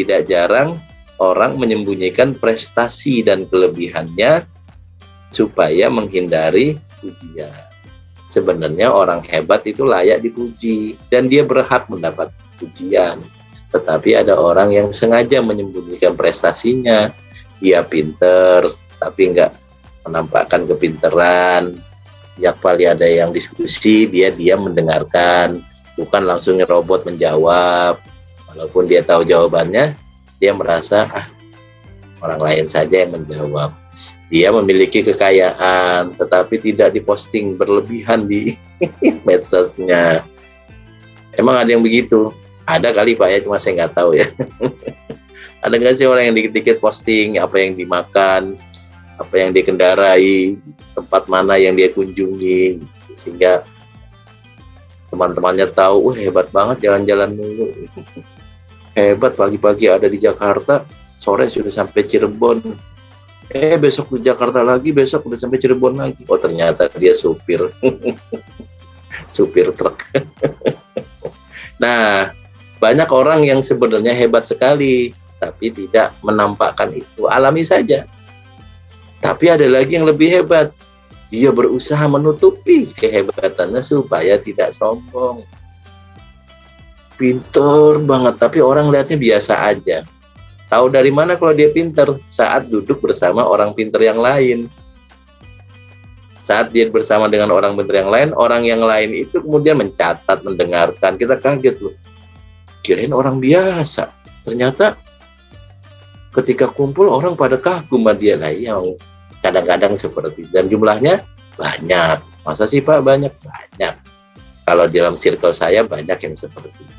tidak jarang orang menyembunyikan prestasi dan kelebihannya supaya menghindari pujian. Sebenarnya orang hebat itu layak dipuji dan dia berhak mendapat pujian. Tetapi ada orang yang sengaja menyembunyikan prestasinya. Dia pinter, tapi nggak menampakkan kepinteran. Tiap kali ada yang diskusi, dia mendengarkan, bukan langsung ngerobot menjawab. Walaupun dia tahu jawabannya, dia merasa orang lain saja yang menjawab. Dia memiliki kekayaan, tetapi tidak diposting berlebihan di medsosnya. Emang ada yang begitu? Ada kali Pak ya, cuma saya nggak tahu ya. Ada nggak sih orang yang dikit-dikit posting apa yang dimakan, apa yang dikendarai, tempat mana yang dia kunjungi, sehingga teman-temannya tahu, hebat banget jalan-jalan mulu. Hebat pagi-pagi ada di Jakarta, sore sudah sampai Cirebon. Besok di Jakarta lagi, besok udah sampai Cirebon lagi. Oh ternyata dia supir, supir truk. Nah, banyak orang yang sebenarnya hebat sekali, tapi tidak menampakkan itu. Alami saja. Tapi ada lagi yang lebih hebat. Dia berusaha menutupi kehebatannya supaya tidak sombong. Pinter banget, tapi orang lihatnya biasa aja. Tahu dari mana kalau dia pinter? Saat duduk bersama orang pinter yang lain. Saat dia bersama dengan orang pinter orang yang lain itu kemudian mencatat, mendengarkan. Kita kaget loh. Kirain orang biasa. Ternyata ketika kumpul orang pada kagum sama dia. Nah, yang kadang-kadang seperti itu. Dan jumlahnya banyak. Masa sih Pak banyak? Banyak. Kalau dalam circle saya banyak yang seperti itu.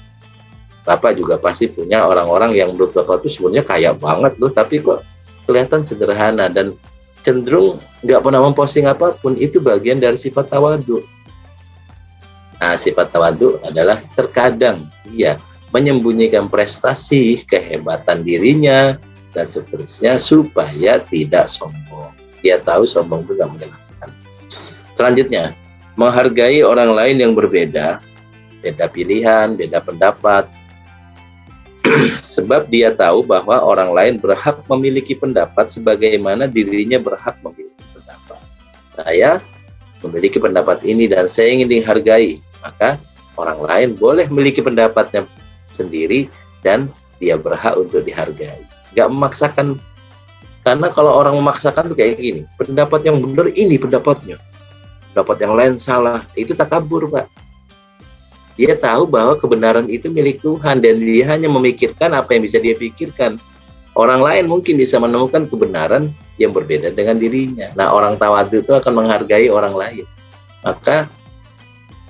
Bapak juga pasti punya orang-orang yang menurut Bapak itu sebenarnya kaya banget loh, tapi kok kelihatan sederhana dan cenderung nggak pernah memposting apapun. Itu bagian dari sifat tawadu. Nah, sifat tawadu adalah terkadang dia menyembunyikan prestasi, kehebatan dirinya, dan seterusnya supaya tidak sombong. Dia tahu sombong itu nggak menyenangkan. Selanjutnya, menghargai orang lain yang berbeda, beda pilihan, beda pendapat, sebab dia tahu bahwa orang lain berhak memiliki pendapat sebagaimana dirinya berhak memiliki pendapat. Saya memiliki pendapat ini dan saya ingin dihargai, maka orang lain boleh memiliki pendapatnya sendiri dan dia berhak untuk dihargai. Gak memaksakan, karena kalau orang memaksakan tuh kayak gini, pendapat yang benar ini pendapatnya, pendapat yang lain salah, itu takabur Pak. Dia tahu bahwa kebenaran itu milik Tuhan dan dia hanya memikirkan apa yang bisa dia pikirkan. Orang lain mungkin bisa menemukan kebenaran yang berbeda dengan dirinya. Nah, orang tawadu itu akan menghargai orang lain. Maka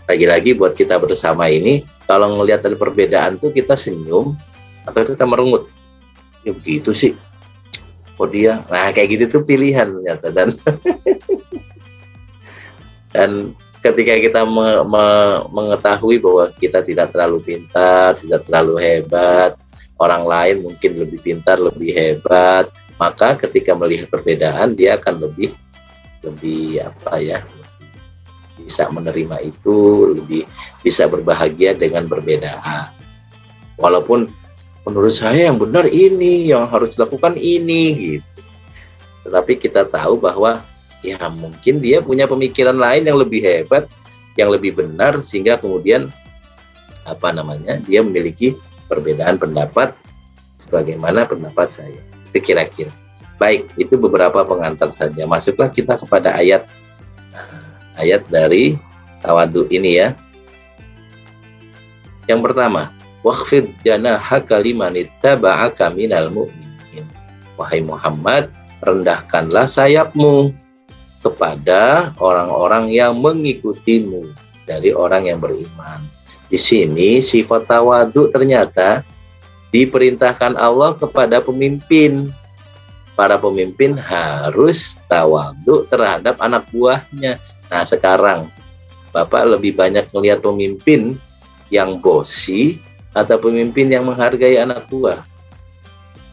lagi-lagi buat kita bersama ini, kalau ngelihat ada perbedaan tuh kita senyum atau kita merengut. Ya begitu sih. Oh dia, nah kayak gitu tuh pilihan ternyata. Dan ketika kita mengetahui bahwa kita tidak terlalu pintar, tidak terlalu hebat, orang lain mungkin lebih pintar, lebih hebat, maka ketika melihat perbedaan dia akan lebih bisa menerima itu, lebih bisa berbahagia dengan perbedaan. Walaupun menurut saya yang benar ini, yang harus dilakukan ini gitu. Tetapi kita tahu bahwa ya mungkin dia punya pemikiran lain yang lebih hebat, yang lebih benar, sehingga kemudian dia memiliki perbedaan pendapat sebagaimana pendapat saya. Itu kira-kira. Baik, itu beberapa pengantar saja. Masuklah kita kepada ayat dari tawadu ini ya. Yang pertama, waqfid janahaka limanittaba'aka minal mu'minin. Wahai Muhammad, rendahkanlah sayapmu kepada orang-orang yang mengikutimu dari orang yang beriman. Di sini sifat tawadu ternyata diperintahkan Allah kepada pemimpin. Para pemimpin harus tawadu terhadap anak buahnya. Nah sekarang Bapak lebih banyak melihat pemimpin yang bosi atau pemimpin yang menghargai anak buah.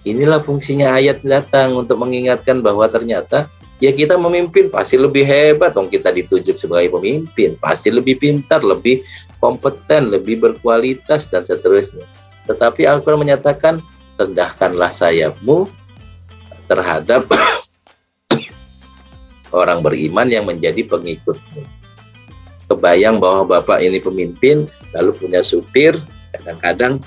Inilah fungsinya ayat datang untuk mengingatkan bahwa ternyata ya kita memimpin pasti lebih hebat, kita ditunjuk sebagai pemimpin, pasti lebih pintar, lebih kompeten, lebih berkualitas, dan seterusnya. Tetapi Al-Quran menyatakan rendahkanlah sayapmu terhadap orang beriman yang menjadi pengikutmu. Kebayang bahwa bapak ini pemimpin, lalu punya supir, kadang-kadang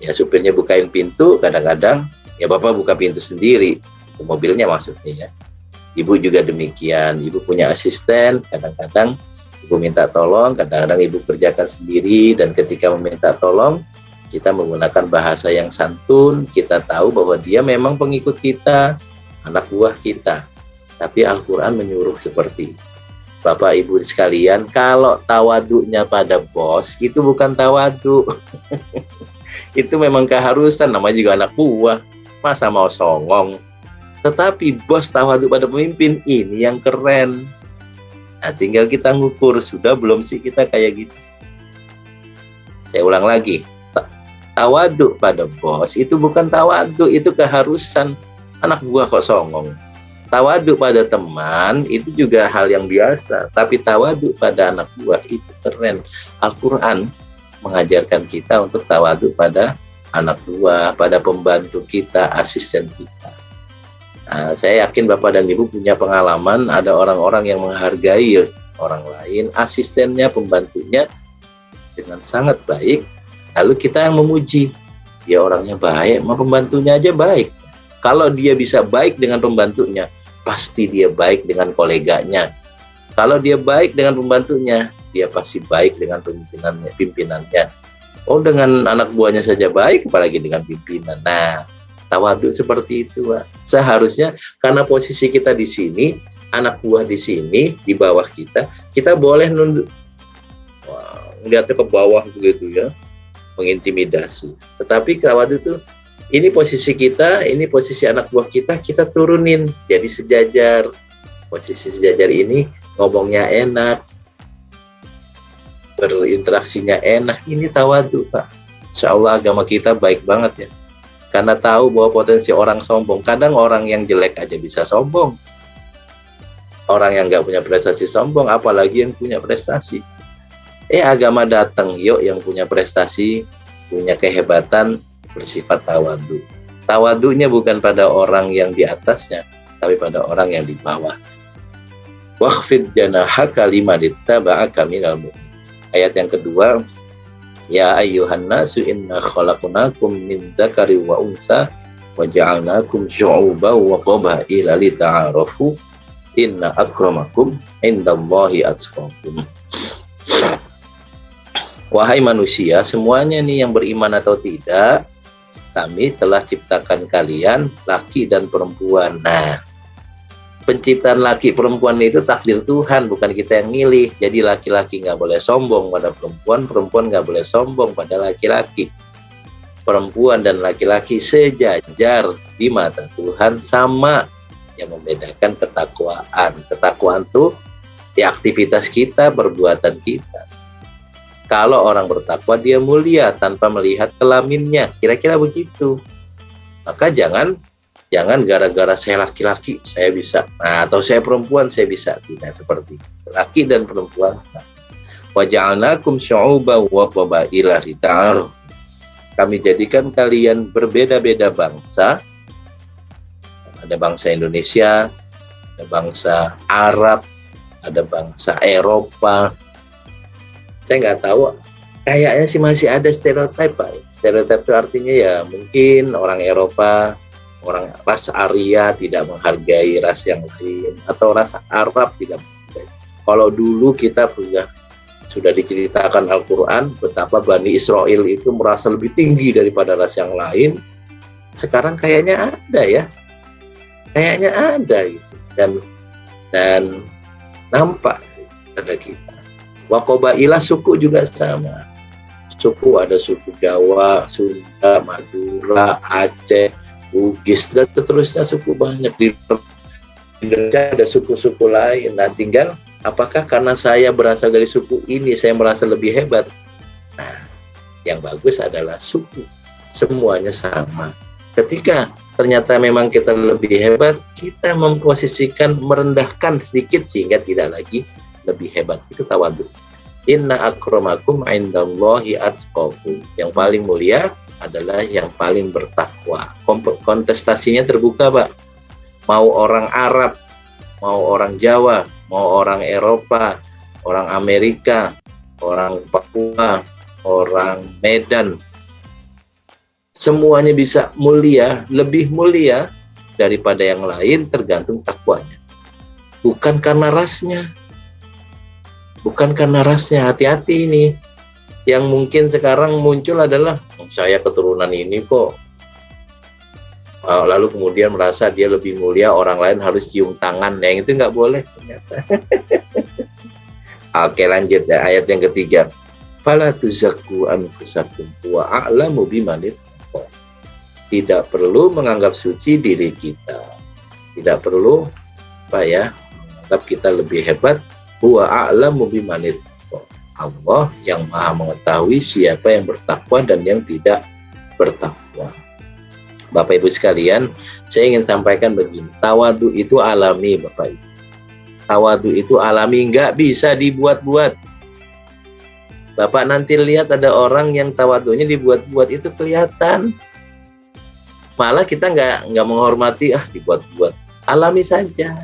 ya supirnya bukain pintu, kadang-kadang ya bapak buka pintu sendiri, mobilnya maksudnya ya. Ibu juga demikian, ibu punya asisten, kadang-kadang ibu minta tolong, kadang-kadang ibu kerjakan sendiri, dan ketika meminta tolong, kita menggunakan bahasa yang santun, kita tahu bahwa dia memang pengikut kita, anak buah kita. Tapi Al-Quran menyuruh seperti itu. Bapak Ibu sekalian, kalau tawaduknya pada bos, itu bukan tawaduk. Itu memang keharusan, namanya juga anak buah. Masa mau songong? Tetapi bos tawaduk pada pemimpin, ini yang keren. Nah, tinggal kita ngukur, sudah belum sih kita kayak gitu? Saya ulang lagi. Tawaduk pada bos itu bukan tawaduk, itu keharusan. Anak buah kok songong. Tawaduk pada teman itu juga hal yang biasa, tapi tawaduk pada anak buah itu keren. Al-Quran mengajarkan kita untuk tawaduk pada anak buah, pada pembantu kita, asisten kita. Nah, saya yakin Bapak dan Ibu punya pengalaman, ada orang-orang yang menghargai orang lain, asistennya, pembantunya dengan sangat baik. Lalu kita yang memuji, dia orangnya baik, sama pembantunya aja baik. Kalau dia bisa baik dengan pembantunya, pasti dia baik dengan koleganya. Kalau dia baik dengan pembantunya, dia pasti baik dengan pimpinannya. Oh, dengan anak buahnya saja baik, apalagi dengan pimpinan. Nah, tawaduk seperti itu, Pak. Seharusnya karena posisi kita di sini, anak buah di sini, di bawah kita boleh nunduk. Wah, ngeliatnya ke bawah begitu ya. Mengintimidasi. Tetapi tawaduk itu, ini posisi kita, ini posisi anak buah kita turunin jadi sejajar. Posisi sejajar ini ngomongnya enak, berinteraksinya enak. Ini tawaduk, Pak. Insya Allah agama kita baik banget ya. Karena tahu bahwa potensi orang sombong. Kadang orang yang jelek aja bisa sombong. Orang yang nggak punya prestasi sombong, apalagi yang punya prestasi. Agama datang, yuk yang punya prestasi, punya kehebatan, bersifat tawaduk. Tawaduknya bukan pada orang yang di atasnya, tapi pada orang yang di bawah. Wakhfid janahaka liman ittaba'aka minal mu'minin. Ayat yang kedua, ya ayyuhan nasu inna khalaqnakum min dzakari wa untha wa ja'alnakum syu'uban wa qabaila lita'arafu inna akramakum indallahi atqakum. Wahai manusia, semuanya nih yang beriman atau tidak, kami telah ciptakan kalian laki dan perempuan. Nah, penciptaan laki perempuan itu takdir Tuhan, bukan kita yang milih. Jadi laki-laki nggak boleh sombong pada perempuan, perempuan nggak boleh sombong pada laki-laki. Perempuan dan laki-laki sejajar di mata Tuhan, sama. Yang membedakan ketakwaan. Ketakwaan itu di aktivitas kita, perbuatan kita. Kalau orang bertakwa, dia mulia tanpa melihat kelaminnya. Kira-kira begitu. Maka jangan gara-gara saya laki-laki, saya bisa. Nah, atau saya perempuan, saya bisa. Tidak seperti itu. Laki dan perempuan sama. Wa ja'alnakum syu'uban wa qabaila lita'arafu. Kami jadikan kalian berbeda-beda bangsa. Ada bangsa Indonesia, ada bangsa Arab, ada bangsa Eropa. Saya nggak tahu, kayaknya sih masih ada stereotip, Pak. Stereotip itu artinya ya mungkin orang Eropa, orang ras Arya tidak menghargai ras yang lain, atau ras Arab tidak menghargai. Kalau dulu kita sudah diceritakan Al-Quran betapa Bani Israel itu merasa lebih tinggi daripada ras yang lain. Sekarang kayaknya ada ya, kayaknya ada gitu. Dan nampak pada kita. Waqobailah suku juga sama. Suku ada suku Jawa, Sunda, Madura, Aceh, Bugis, dan seterusnya suku banyak. Di Indonesia ada suku-suku lain. Nah, tinggal apakah karena saya berasal dari suku ini saya merasa lebih hebat? Nah, yang bagus adalah suku. Semuanya sama. Ketika ternyata memang kita lebih hebat, kita memposisikan, merendahkan sedikit sehingga tidak lagi lebih hebat. Itu tawaduk. Inna akramakum indallahi atqakum. Yang paling mulia adalah yang paling bertakwa. Kontestasinya terbuka, Pak. Mau orang Arab, mau orang Jawa, mau orang Eropa, orang Amerika, orang Papua, orang Medan, semuanya bisa mulia, lebih mulia daripada yang lain tergantung takwanya. Bukan karena rasnya. Bukan karena rasnya, hati-hati ini. Yang mungkin sekarang muncul adalah, saya keturunan ini kok. Lalu kemudian merasa dia lebih mulia, orang lain harus cium tangan. Yang itu nggak boleh ternyata. Oke, lanjut ya, ayat yang ketiga. Fala tuzakku anfusakum wa a'lamu bimanit. Tidak perlu menganggap suci diri kita. Tidak perlu menganggap kita lebih hebat. Huwa a'lamu bimanit. Allah yang maha mengetahui siapa yang bertakwa dan yang tidak bertakwa. Bapak Ibu sekalian, saya ingin sampaikan begini. Tawadu itu alami, Bapak Ibu. Tawadu itu alami, nggak bisa dibuat-buat. Bapak nanti lihat ada orang yang tawadunya dibuat-buat, itu kelihatan. Malah kita nggak menghormati, dibuat-buat. Alami saja.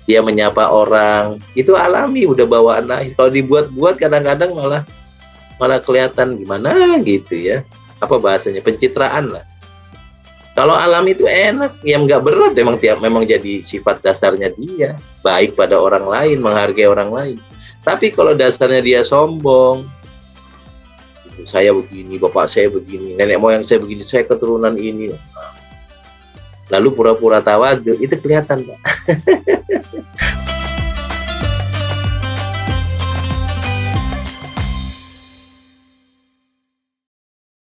Dia menyapa orang, itu alami, udah bawaan lahir. Kalau dibuat-buat kadang-kadang malah kelihatan gimana gitu ya. Apa bahasanya? Pencitraan lah. Kalau alami itu enak, yang nggak berat, memang jadi sifat dasarnya dia. Baik pada orang lain, menghargai orang lain. Tapi kalau dasarnya dia sombong, saya begini, bapak saya begini, nenek moyang saya begini, saya keturunan ini. Lalu pura-pura tawadu, itu kelihatan, Pak.